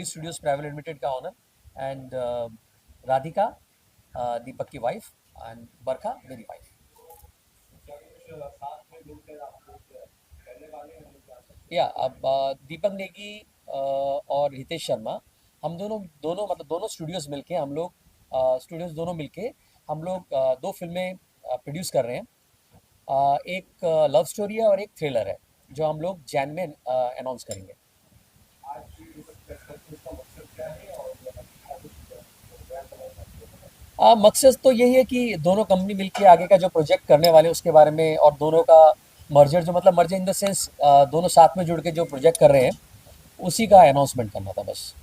TV studios private limited का honour, and Radhika दीपक की wife, and बरखा मेरी वाइफ। या अब दीपक नेगी और हितेश शर्मा, हम दोनों दोनों मतलब दोनों स्टूडियोज मिलके हम लोग स्टूडियोज दोनों मिलके हम लोग दो फिल्में प्रोड्यूस कर रहे हैं। एक लव स्टोरी है और एक थ्रिलर है, जो हम लोग जैन में अनाउंस करेंगे। मकसद तो यही है कि दोनों कंपनी मिलके आगे का जो प्रोजेक्ट करने वाले हैं उसके बारे में, और दोनों का मर्जर, जो मतलब मर्जर इन द सेंस दोनों साथ में जुड़ के जो प्रोजेक्ट कर रहे हैं उसी का अनाउंसमेंट करना था बस।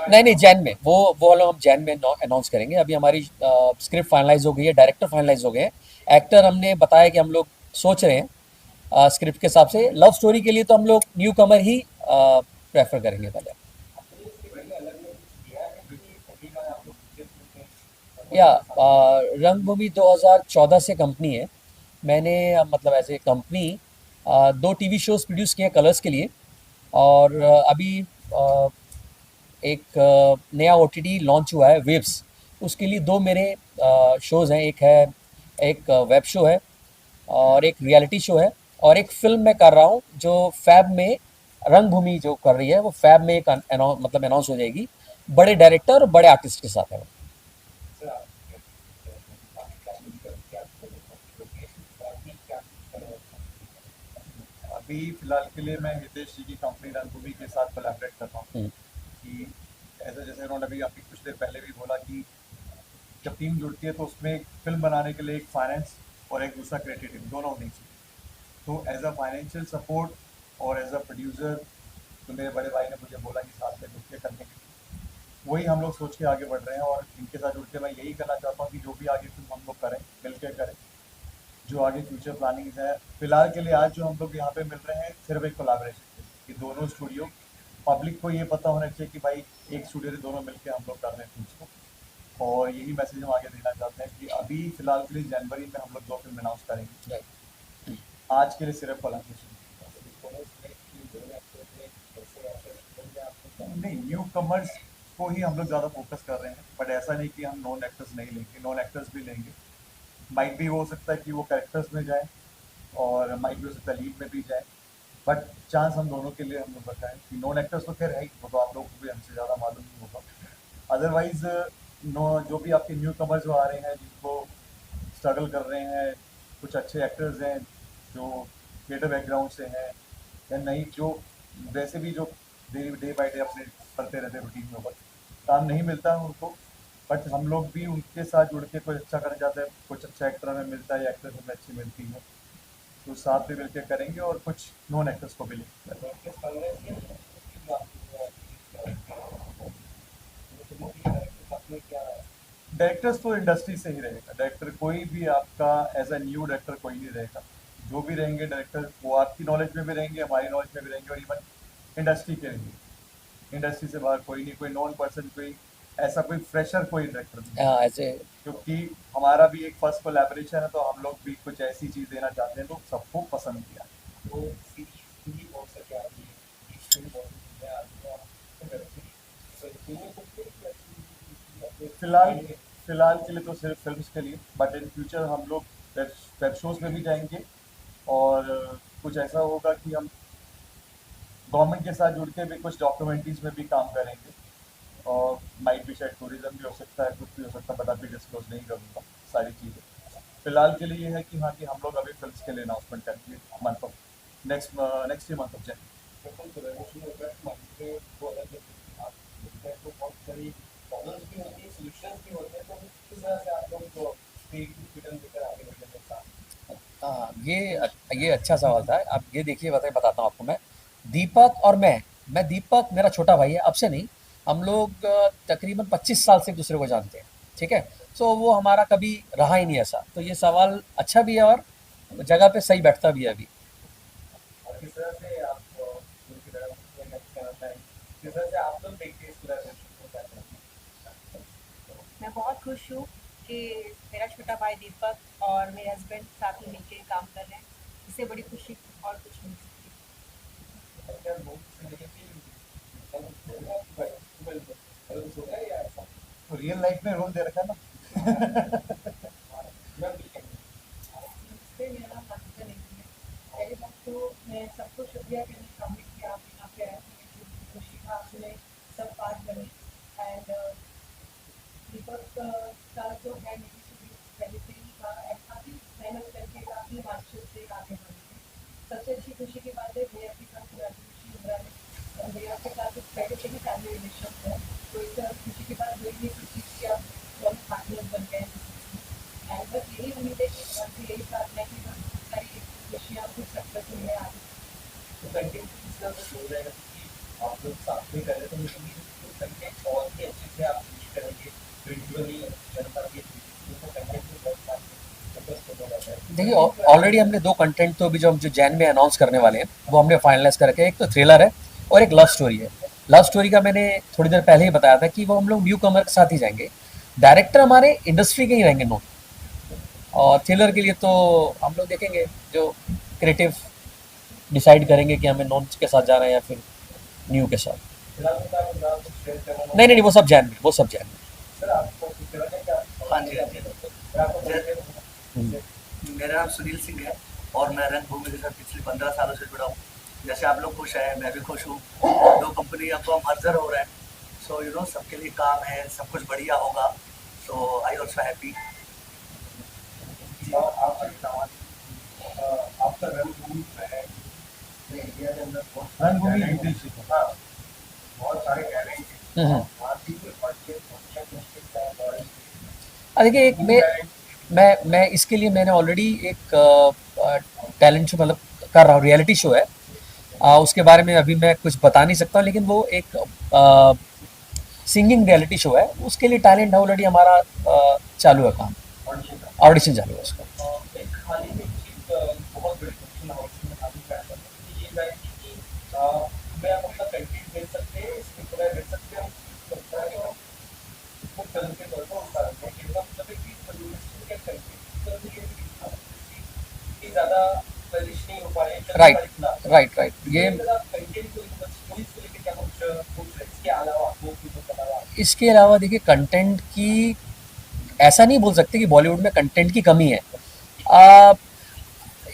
नहीं नहीं, जैन में वो लोग हम जैन में अनाउंस करेंगे। अभी हमारी स्क्रिप्ट फाइनलाइज हो गई है, डायरेक्टर फाइनलाइज हो गए हैं, एक्टर हमने बताया कि हम लोग सोच रहे हैं स्क्रिप्ट के हिसाब से। लव स्टोरी के लिए तो हम लोग न्यू कमर ही प्रेफर करेंगे पहले। या रंगभूमि 2014 से कंपनी है। मैंने मतलब एज ए कंपनी दो टीवी शोज प्रोड्यूस किए कलर्स के लिए, और अभी अ, एक नया ओटीटी लॉन्च हुआ है वेव्स, उसके लिए दो मेरे शोज़ हैं। एक है, एक वेब शो है और एक रियलिटी शो है, और एक फिल्म मैं कर रहा हूँ जो फैब में, रंगभूमि जो कर रही है वो फैब में एक मतलब अनाउंस हो जाएगी, बड़े डायरेक्टर और बड़े आर्टिस्ट के साथ है वो। अभी फिलहाल के लिए मैं हितेश जी की कंपनी रंगभूमि के साथ कोलैबोरेट कर रहा हूँ हम्म, कि ऐसे जैसे उन्होंने अभी आपकी कुछ देर पहले भी बोला कि जब टीम जुड़ती है तो उसमें एक फिल्म बनाने के लिए एक फाइनेंस और एक दूसरा क्रिएटिव टीम दोनों होनी चाहिए। तो एज अ फाइनेंशियल सपोर्ट और एज अ प्रोड्यूसर, तो मेरे बड़े भाई ने मुझे बोला कि साथ में जुड़ के करने के लिए वही हम लोग सोच के आगे बढ़ रहे हैं। और इनके साथ जुड़ के मैं यही करना चाहता हूँ कि जो भी आगे फिल्म हम लोग करें मिलकर करें, जो आगे फ्यूचर प्लानिंग है। फिलहाल के लिए आज जो हम लोग यहाँ पे मिल रहे हैं सिर्फ एक कोलैबोरेशन कि दोनों स्टूडियो, पब्लिक को ये पता होना चाहिए कि भाई एक स्टूडियो से दोनों मिलकर हम लोग कर रहे हैं फिल्म को। और यही मैसेज हम आगे देना चाहते हैं कि अभी फिलहाल के लिए जनवरी में हम लोग दो फिल्म अनाउंस करेंगे। right। आज के लिए सिर्फ कोलैबोरेशन। नहीं, न्यू कमर्स को ही हम लोग ज़्यादा फोकस कर रहे हैं, बट ऐसा नहीं कि हम नॉन एक्टर्स नहीं लेंगे, नॉन एक्टर्स भी लेंगे। माइट भी हो सकता है कि वो कैरेक्टर्स में जाए, और माइट भी हो सकता है लीड में भी जाए, बट चांस हम दोनों के लिए हम लोग बताएं कि नॉन एक्टर्स तो खैर है ही, वो तो आप लोगों को भी हमसे ज़्यादा मालूम नहीं होगा। अदरवाइज नो, जो भी आपके न्यू कमर्स जो आ रहे हैं जिनको स्ट्रगल कर रहे हैं, कुछ अच्छे एक्टर्स हैं जो थिएटर बैकग्राउंड से हैं, या नहीं जो वैसे भी जो डे बाई डे अपने करते रहते रूटीन में वर्क, काम नहीं मिलता है उनको, बट हम लोग भी उनके साथ जुड़ के कुछ अच्छा करना चाहते हैं। कुछ अच्छा एक्टर हमें मिलता है या एक्ट्रेस हमें अच्छी मिलती है, तो साथ में मिलकर करेंगे और कुछ नॉन एक्टर्स को भी लेंगे। डायरेक्टर्स तो इंडस्ट्री से ही रहेगा, डायरेक्टर कोई भी आपका एज अ न्यू डायरेक्टर कोई नहीं रहेगा। जो भी रहेंगे डायरेक्टर वो आपकी नॉलेज में भी रहेंगे, हमारी नॉलेज में भी रहेंगे, और इवन इंडस्ट्री के रहेंगे। इंडस्ट्री से बाहर कोई नहीं, कोई नॉन पर्सन, कोई ऐसा कोई फ्रेशर कोई डायरेक्टर नहीं है। ऐसे क्योंकि हमारा भी एक फर्स्ट कोलैबोरेशन है, तो हम लोग भी कुछ ऐसी चीज़ देना चाहते हैं तो सबको पसंद किया। फिलहाल फिलहाल के लिए तो सिर्फ फिल्म्स के लिए, बट इन फ्यूचर हम लोग वेब वेब शोज़ में भी जाएंगे, और कुछ ऐसा होगा कि हम गवर्नमेंट के साथ जुड़ के भी कुछ डॉक्यूमेंट्रीज में भी काम करेंगे, और माइट भी शायद टूरिज्म भी हो सकता है, कुछ भी हो सकता है, बट अभी डिस्क्लोज नहीं करूँगा सारी चीज़ें। फिलहाल के लिए ये है कि हाँ, कि हम लोग अभी फिल्म के लिए अनाउंसमेंट करेंगे month of next he month of ये अच्छा सवाल था। अब ये देखिए, बताता हूँ आपको मैं। दीपक और मैं दीपक मेरा छोटा भाई है, अब से नहीं। हम लोग तकरीबन 25 साल से एक दूसरे को जानते हैं, ठीक है। सो वो हमारा कभी रहा ही नहीं ऐसा, तो ये सवाल अच्छा भी है और जगह पे सही बैठता भी है अभी। मैं बहुत खुश हूँ कि मेरा छोटा भाई दीपक और मेरे हस्बैंड साथ में मिलकर काम कर रहे हैं। इससे बड़ी खुशी और कुछ नहीं सकती। तो रियल लाइफ में रोल दे रखा है ना। इससे मेरा मानना नहीं है। पहली बात तो मैं सबको शुक्रिया कहना चाहूँगी कि आप यहाँ पे आए, मुझे खुशी का आपने सब बात बनी। एंड दीपक का जो है मेरी शुरू पहले से ही था, एंड काफ़ी मेहनत करके काफ़ी हार्डशिप से आगे बढ़े थे। सबसे अच्छी खुशी की बात है भैया के साथ ग्रेजुएशन हो रहा है और भैया के साथ एक पहले से ही फैमिली रिलेशन है, तो इस खुशी की बात वही नहीं खुशी कि आप दोनों पार्टनर्स बन गए हैं। एंड बस यही उम्मीद है कि बस यही प्रार्थना है कि बहुत सारी खुशियाँ कुछ सक्सेस मिले आगे। तो कंटेंट किस तरह से हो जाएगा कि आप लोग साथ में कर रहे तो मुझे तो कंटेंट और भी अच्छे से आप यूज करेंगे विजुअली जनता के तो कंटेंट में बहुत फोकस करना रहता है। देखिए ऑलरेडी हमने दो कंटेंट तो अभी जो जैन में अनाउंस करने वाले हैं वो हमने फाइनलाइज करके, एक तो थ्रिलर है और एक लव स्टोरी है। लव स्टोरी का मैंने थोड़ी देर पहले ही बताया था कि वो हम लोग न्यू कमर के साथ ही जाएंगे, डायरेक्टर हमारे इंडस्ट्री के ही रहेंगे नोट, और थ्रिलर के लिए तो हम लोग देखेंगे जो क्रिएटिव डिसाइड करेंगे कि हमें नॉन के साथ जाना है या फिर न्यू के साथ। फिलहाल तो आप नाम कुछ शेयर करना नहीं नहीं, वो सब जैन में, वो सब जैन में। सर आपको कुछ करना है क्या? हाँ जी, हाँ जी। सर आपको मेरा नाम सुनील सिंह है और मैं रंगभूमि के साथ पिछले 15 सालों से जुड़ा हूँ। जैसे आप लोग खुश हैं, मैं भी खुश हूँ। दो कंपनी अब तो मर्जर हो रहा है, सो यू नो सबके लिए काम है, सब कुछ बढ़िया होगा। सो आई ऑल्सो हैप्पी। आपका सवाल आपका रंगभूमि है इंडिया के अंदर रंगभूमि लीडरशिप है। हाँ बहुत सारे कह रहे हैं हम्म। भारतीय के बच्चे देखिए एक मैं इसके लिए मैंने ऑलरेडी एक टैलेंट शो मतलब कर रहा हूँ, रियलिटी शो है। उसके बारे में अभी मैं कुछ बता नहीं सकता, लेकिन वो एक सिंगिंग रियलिटी शो है, उसके लिए टैलेंट है ऑलरेडी हमारा चालू है काम, ऑडिशन चालू है उसका। एक हाल ही में एक बहुत बड़ी क्वेश्चन हाउस में काफी फैसला कि ये जाए कि मैं आप अपना कंटेंट दे सकते हैं इसमें पूरा दे सकते हैं वो फिल्म के तौर पर उतार हैं कि मतलब एक प्रोड्यूसर के कंटेंट तो ये ज़्यादा पॉलिश नहीं हो पा रहे हैं। राइट ये कंटेंट को मूवीज को लेकर क्या कुछ पूछ रहे हैं इसके अलावा मूवी के अलावा इसके अलावा देखिए कंटेंट की ऐसा नहीं बोल सकते कि बॉलीवुड में कंटेंट की कमी है।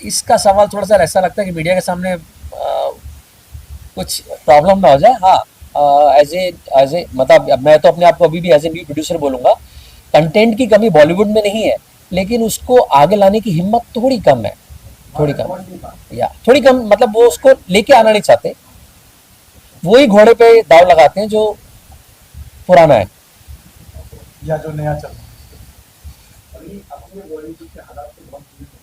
इसका सवाल थोड़ा सा ऐसा लगता है कि मीडिया के सामने कुछ प्रॉब्लम ना हो जाए। हाँ, एज ए मतलब अब मैं तो अपने आप को अभी भी एज ए न्यू प्रोड्यूसर बोलूँगा, कंटेंट की कमी बॉलीवुड में नहीं है, लेकिन उसको आगे लाने की हिम्मत थोड़ी कम है, थोड़ी कम या थोड़ी कम, मतलब वो उसको लेके आना नहीं चाहते, वही घोड़े पे दाव लगाते हैं जो पुराना है या जो नया चल रहा है। अभी अपने बॉलीवुड के हालात तो बहुत बुरे हैं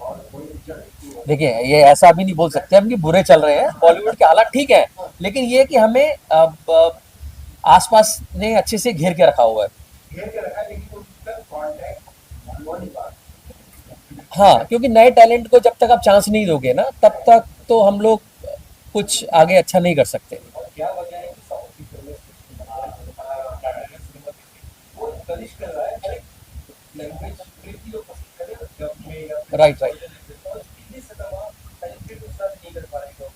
और कोई विचार नहीं है। देखिए ये ऐसा भी नहीं बोल सकते हम कि बुरे चल रहे हैं, बॉलीवुड के हालात ठीक है, लेकिन ये कि हमें अब आसपास ने अच्छे से घेर के रखा हुआ है। घेर के रखा है लेकिन उसका कॉन्टैक्ट वो नहीं बात हाँ, क्योंकि नए टैलेंट को जब तक आप चांस नहीं दोगे ना, तब तक तो हम लोग कुछ आगे अच्छा नहीं कर सकते। और क्या वजह है कि साउथ की फिल्में वो कनिष्ठ कर रहा है हर एक लैंग्वेज प्रीति और पसंद करे जब में या राइट और हिंदी सिनेमा पेनिट्रेट उस तरह नहीं कर पा रहे तो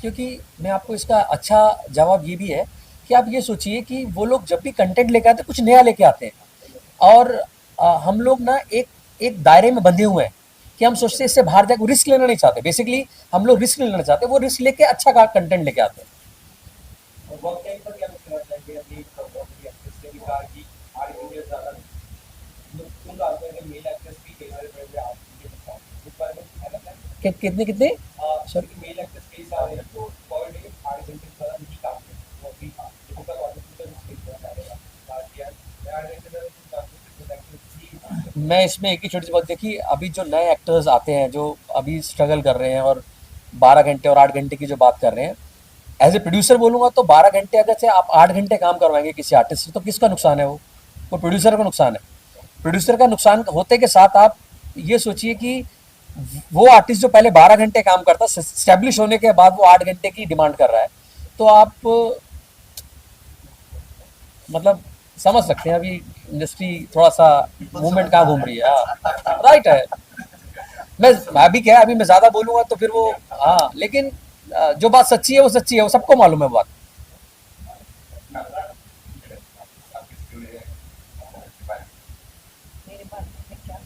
क्योंकि मैं आपको इसका अच्छा जवाब ये भी है कि आप ये सोचिए कि वो लोग जब भी कंटेंट लेके आते हैं कुछ नया लेके आते हैं, और हम लोग ना एक दायरे में बंधे हुए हैं कि हम सोचते हैं इससे बाहर जाकर रिस्क लेना नहीं चाहते। बेसिकली हम लोग रिस्क लेना चाहते हैं, वो रिस्क लेके अच्छा कंटेंट लेके आते हैं। और वर्क टाइम पर क्या कहना चाहिए अभी बहुत एक्ट्रेस ने भी कहा कि आर इंडिया ज़्यादा तुम लाते हैं मेल एक्ट्रेस भी कई सारे बड़े आप इस बारे में कहना चाहिए कितने सर मेल एक्ट्रेस कई सारे हैं तो पर डे 8 घंटे से ज़्यादा नहीं काम करते वो भी उनका ऑडिशन का स्किल होता है मैं इसमें एक ही छोटी सी बात देखी, अभी जो नए एक्टर्स आते हैं जो अभी स्ट्रगल कर रहे हैं और 12 घंटे और 8 घंटे की जो बात कर रहे हैं, एज ए प्रोड्यूसर बोलूँगा तो 12 घंटे अगर से आप 8 घंटे काम करवाएंगे किसी आर्टिस्ट से तो किसका नुकसान है? वो प्रोड्यूसर का नुकसान है। प्रोड्यूसर का नुकसान होते के साथ आप ये सोचिए कि वो आर्टिस्ट जो पहले 12 घंटे काम करता, स्टैब्लिश होने के बाद वो 8 घंटे की डिमांड कर रहा है, तो आप मतलब समझ सकते हैं अभी इंडस्ट्री थोड़ा सा मूवमेंट कहाँ घूम रही है। राइट है, मैं अभी क्या है, अभी मैं ज़्यादा बोलूँगा तो फिर वो हाँ, लेकिन जो बात सच्ची है वो सच्ची है, वो सबको मालूम है वो बात। आपकी स्टोरी है इसके बारे में। मेरे बारे में क्या?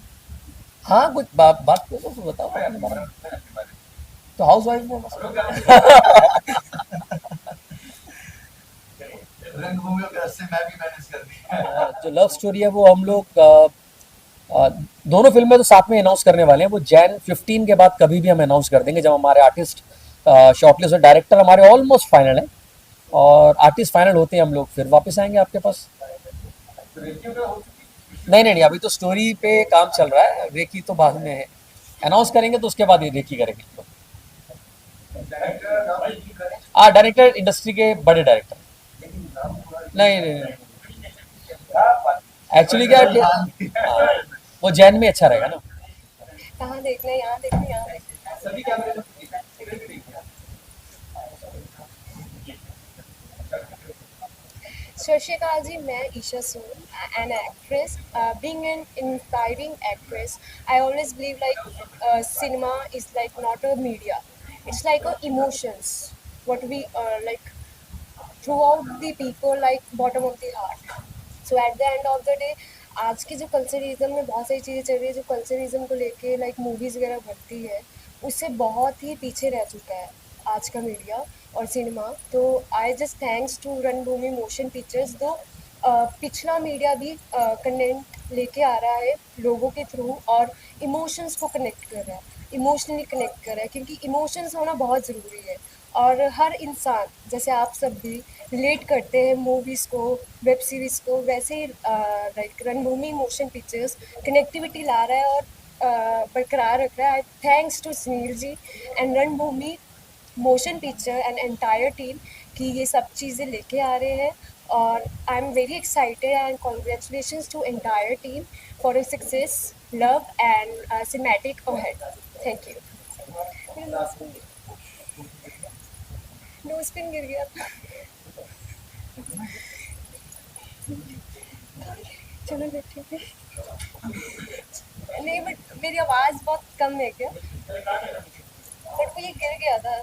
हाँ कुछ बात करो तो बताओ भाई अपने आपके बारे बारे में। में बताएं, आपके बारे में। तो हाउस वाइफ में बस। रंगभूमि के रस्ते मैं भी मैनेज कर दी। जो लव स्टोरी है वो हम लोग अ, दोनों फिल्में तो साथ में अनाउंस करने वाले हैं। वो जैन 15 के बाद कभी भी हम अनाउंस कर देंगे, जब हमारे आर्टिस्ट शॉर्टलिस्ट और डायरेक्टर हमारे ऑलमोस्ट फाइनल है, और आर्टिस्ट फाइनल होते हैं हम लोग फिर वापस आएंगे आपके पास। तो रेकी वगैरह हो चुकी है? नहीं नहीं नहीं, अभी तो स्टोरी पे काम चल रहा है, रेकी तो बाद में है। अनाउंस करेंगे तो उसके बाद ये रेकी करेंगे। डायरेक्टर नाम नहीं करें, डायरेक्टर इंडस्ट्री के बड़े डायरेक्टर। लेकिन नाम थोड़ा नहीं नहीं नहीं, क्या बात एक्चुअली क्या है हाँ, वो जैन में अच्छा रहेगा ना। कहाँ देखना है? यहाँ देखना है, यहाँ देखना है। सभी कैमरे में देखिए। सत श्री अकाल जी, मैं ईशा सूद, an actress. Being an inspiring actress, I always believe cinema is like not a media. It's like a emotions. What we like throughout the people, like bottom of the heart. So at the end of the day, आज के जो कल्चरिज्म में बहुत सारी चीज़ें चल रही है, जो कल्चरिज्म को लेके लाइक मूवीज़ वगैरह बनती है, उससे बहुत ही पीछे रह चुका है आज का मीडिया और सिनेमा। तो आई जस्ट थैंक्स टू रंगभूमि मोशन पिक्चर्स, दो पिछला मीडिया भी कंटेंट लेके आ रहा है लोगों के थ्रू और इमोशंस को कनेक्ट कर रहा है, इमोशनली कनेक्ट कर रहा है, क्योंकि इमोशंस होना बहुत ज़रूरी है। और हर इंसान, जैसे आप सब भी रिलेट करते हैं मूवीज़ को, वेब सीरीज़ को, वैसे ही like Rangbhoomi motion pictures connectivity ला रहा है और बरकरार रख रहा है। Thanks to Sunil ji and Rangbhoomi motion picture and entire team कि ये सब चीज़ें लेके आ रहे हैं। और I am very excited and congratulations to entire team for a success, love and cinematic ahead. Thank you. Nose pin गिर गया था। चलो बैठे थे। नहीं बट मेरी आवाज़ बहुत कम है क्या? बट वो ये गिर गया था।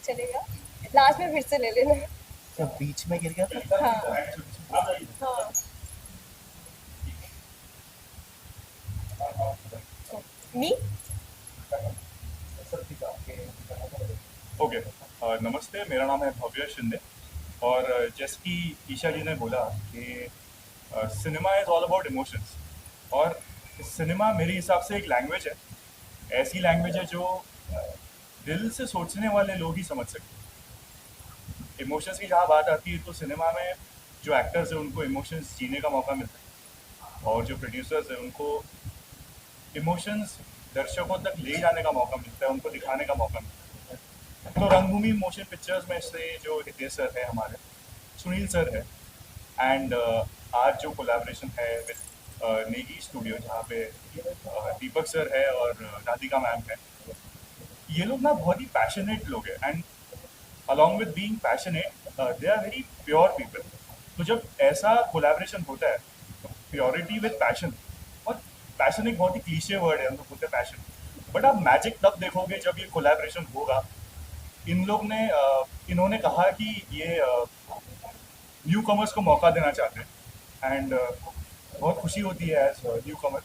चलेगा, लास्ट में फिर से ले लेना। जब बीच में गिर गया था। हाँ हाँ। मी ओके नमस्ते, मेरा नाम है भव्य शिंदे। और जैसे कि ईशा जी ने बोला कि cinema is all about emotions, और सिनेमा मेरे हिसाब से एक लैंग्वेज है, ऐसी लैंग्वेज है जो दिल से सोचने वाले लोग ही समझ सकते हैं। इमोशंस की जहाँ बात आती है तो सिनेमा में जो एक्टर्स हैं उनको इमोशंस जीने का मौका मिलता है, और जो प्रोड्यूसर्स हैं उनको इमोशंस दर्शकों तक ले जाने का मौका मिलता है, उनको दिखाने का मौका मिलता है। तो रंगभूमि मोशन पिक्चर्स में से जो हितेश सर है हमारे, सुनील सर है, एंड आज जो कोलैबोरेशन है विद नेगी स्टूडियो जहाँ पे दीपक सर है और राधिका मैम है, ये लोग ना बहुत ही पैशनेट लोग हैं, and along with being passionate they are very pure people. तो जब ऐसा कोलैबोरेशन होता है तो प्योरिटी विद पैशन, और पैशन एक बहुत ही क्लीशे वर्ड है, हम लोग बोलते हैं पैशन, बट आप मैजिक तब देखोगे जब ये कोलैबोरेशन होगा। इन्होंने कहा कि ये न्यू कमर्स को मौका देना चाहते हैं, एंड बहुत खुशी होती है एज न्यू कमर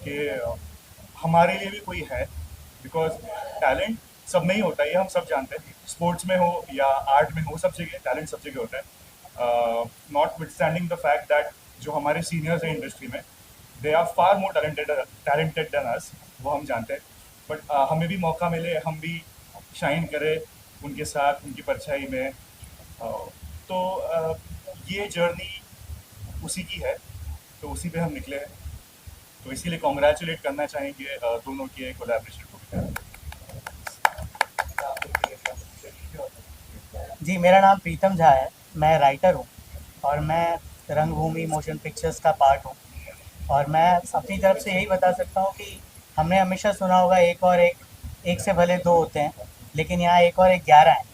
कि हमारे लिए भी कोई है, बिकॉज टैलेंट सब में ही होता है, ये हम सब जानते हैं, स्पोर्ट्स में हो या आर्ट में हो, सब जगह टैलेंट सब जगह होता है। Notwithstanding the fact that जो हमारे सीनियर्स हैं इंडस्ट्री में, they are far more talented than us, वो हम जानते हैं, बट हमें भी मौका मिले, हम भी शाइन करें उनके साथ, उनकी परछाई में। तो ये जर्नी उसी की है, तो उसी पे हम निकले हैं, तो इसीलिए कॉन्ग्रेचुलेट करना चाहेंगे दोनों के कोलैबोरेशन को। जी, मेरा नाम प्रीतम झा है, मैं राइटर हूँ और मैं रंगभूमि मोशन पिक्चर्स का पार्ट हूँ। और मैं अपनी तरफ से यही बता सकता हूँ कि हमने हमेशा सुना होगा एक और एक से भले दो होते हैं, लेकिन यहाँ एक और एक 11 हैं,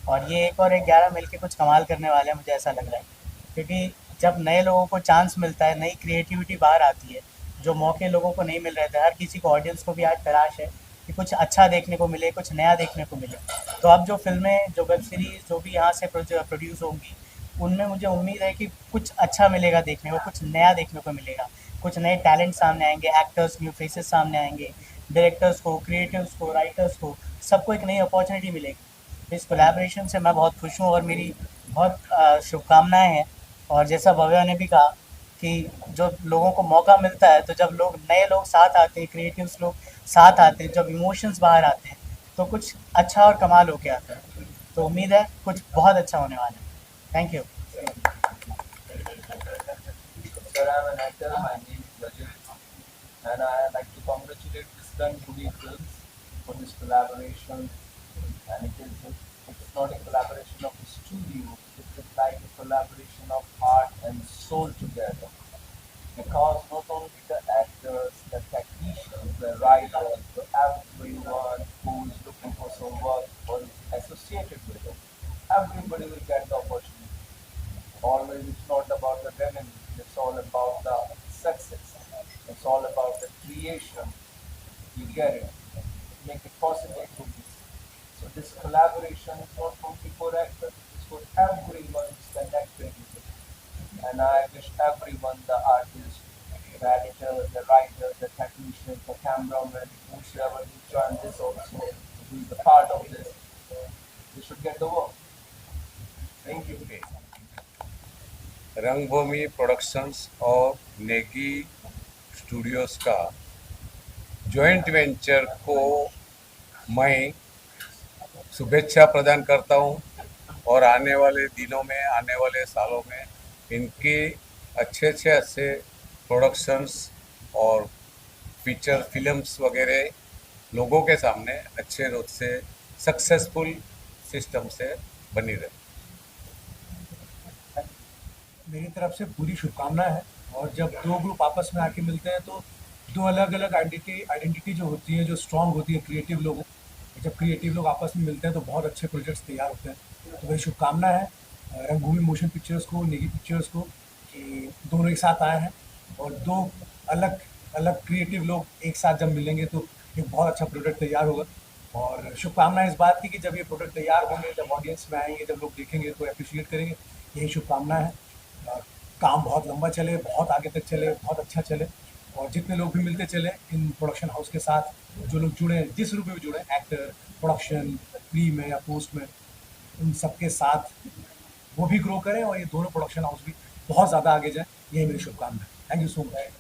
और ये एक और एक 11 मिलके कुछ कमाल करने वाले हैं, मुझे ऐसा लग रहा है। क्योंकि जब नए लोगों को चांस मिलता है, नई क्रिएटिविटी बाहर आती है, जो मौके लोगों को नहीं मिल रहे थे, हर किसी को, ऑडियंस को भी आज तलाश है कि कुछ अच्छा देखने को मिले, कुछ नया देखने को मिले। तो अब जो फ़िल्में, जो वेब सीरीज़ जो भी यहाँ से प्रोड्यूस होंगी, उनमें मुझे उम्मीद है कि कुछ अच्छा मिलेगा देखने को, कुछ नया देखने को मिलेगा, कुछ नए टैलेंट सामने आएँगे, एक्टर्स, न्यू फेसेस सामने आएँगे, डायरेक्टर्स को, क्रिएटिव्स को, राइटर्स को, सबको एक नई अपॉर्चुनिटी मिलेगी। इस कोलैबोरेशन से मैं बहुत खुश हूँ और मेरी बहुत शुभकामनाएँ हैं। और जैसा भव्या ने भी कहा कि जो लोगों को मौका मिलता है, तो जब लोग नए लोग साथ आते हैं, क्रिएटिव्स लोग साथ आते हैं, जब इमोशंस बाहर आते हैं, तो कुछ अच्छा और कमाल होके आता है। तो उम्मीद है कुछ बहुत अच्छा होने वाला है। Thank you. Sir, I'm an actor. My name is Rajat, and I like to congratulate Distant Movie Films for this collaboration. And it's not a collaboration of a studio; it's like a collaboration of heart and soul together. Because not only the actors, the technicians, the writers, but everyone who is looking for some work or is associated with it, everybody will get the opportunity. Always, it's not about the revenue, it's all about the success, it's all about the creation. You get it, make it possible to this. So, this collaboration is not only for actors, it's for everyone who's connected with it. And I wish everyone, the artists, the editors, the writers, the technicians, the cameramen, whosoever who join this also, who is a part of this, they should get the work. Thank you. रंगभूमि productions और Negi Studios का joint venture को मैं शुभेच्छा प्रदान करता हूं और आने वाले दिनों में, आने वाले सालों में इनके अच्छे प्रोडक्शंस और फीचर फिल्म्स वगैरह लोगों के सामने अच्छे रूप से सक्सेसफुल सिस्टम से बनी रहे। मेरी तरफ से पूरी शुभकामनाएं हैं। और जब दो ग्रुप आपस में आके मिलते हैं तो दो अलग अलग आइडेंटिटी जो होती है, जो स्ट्रांग होती है क्रिएटिव लोगों, जब क्रिएटिव लोग आपस में मिलते हैं तो बहुत अच्छे प्रोजेक्ट्स तैयार होते हैं। तो मेरी शुभकामना है रंगभूमि मोशन पिक्चर्स को, नेगी पिक्चर्स को, कि दोनों एक साथ आए हैं और दो अलग अलग क्रिएटिव लोग एक साथ जब मिलेंगे तो एक बहुत अच्छा प्रोडक्ट तैयार होगा। और शुभकामनाएं इस बात की कि जब ये प्रोडक्ट तैयार होंगे, जब ऑडियंस में आएंगे, जब लोग देखेंगे तो अप्रिशिएट करेंगे। यही शुभकामनाएं हैं। काम बहुत लंबा चले, बहुत आगे तक चले, बहुत अच्छा चले और जितने लोग भी मिलते चले इन प्रोडक्शन हाउस के साथ, जो लोग जुड़े जिस रूप में भी जुड़े, एक्टर, प्रोडक्शन, प्री में या पोस्ट में, उन सबके साथ वो भी ग्रो करें और ये दोनों प्रोडक्शन हाउस भी बहुत ज़्यादा आगे जाए। यही मेरी शुभकामना है। Thank you so much.